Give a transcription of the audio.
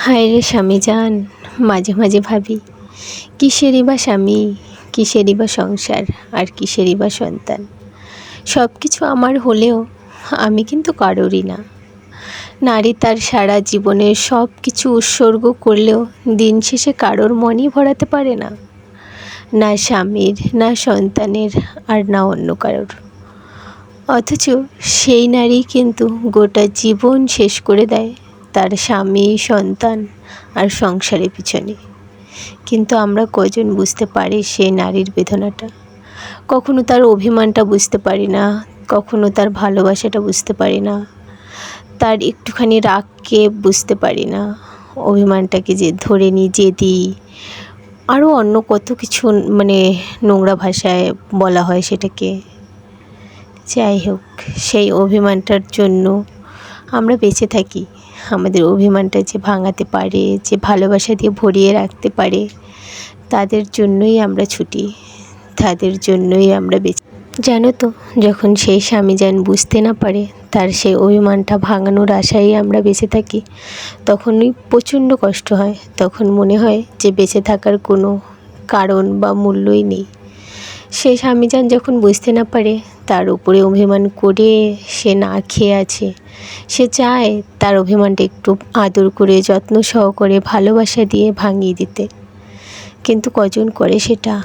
হায় রে স্বামী জান, মাঝে মাঝে ভাবি কিসেরই বা স্বামী, কিসেরই বা সংসার, আর কিসেরই বা সন্তান। সব কিছু আমার হলেও আমি কিন্তু কারোরই না। নারী তার সারা জীবনের সব কিছু উৎসর্গ করলেও দিন শেষে কারোর মনই ভরাতে পারে না, না স্বামীর, না সন্তানের, আর না অন্য কারোর। অথচ সেই নারী কিন্তু গোটা জীবন শেষ করে দেয় তার স্বামী, সন্তান আর সংসারের পিছনে। কিন্তু আমরা কজন বুঝতে পারি সেই নারীর বেদনাটা? কখনো তার অভিমানটা বুঝতে পারি না, কখনো তার ভালোবাসাটা বুঝতে পারি না, তার একটুখানি রাগকে বুঝতে পারি না, অভিমানটাকে যে ধরে নিই, জেদি, আরও অন্য কত কিছু নোংরা ভাষায় বলা হয় সেটাকে। যাই হোক, সেই অভিমানটার জন্য আমরা বেঁচে থাকি। আমাদের অভিমানটা যে ভাঙাতে পারে, যে ভালোবাসা দিয়ে ভরিয়ে রাখতে পারে, তাদের জন্যই আমরা ছুটি, তাদের জন্যই আমরা বেঁচে। জানো তো, যখন সেই স্বামী যান বুঝতে না পারে তার সেই অভিমানটা ভাঙানোর আশায় আমরা বেঁচে থাকি, তখনই প্রচণ্ড কষ্ট হয়। তখন মনে হয় যে বেঁচে থাকার কোনো কারণ বা মূল্যই নেই। সেই স্বামী যান যখন বুঝতে না পারে, তার উপরে অভিমান করে সে না খেয়ে আছে, সে চায় তার অভিমানটা একটু আদর করে, যত্ন সহকারে, ভালোবাসা দিয়ে ভাঙিয়ে দিতে। কিন্তু কজন করে সেটা?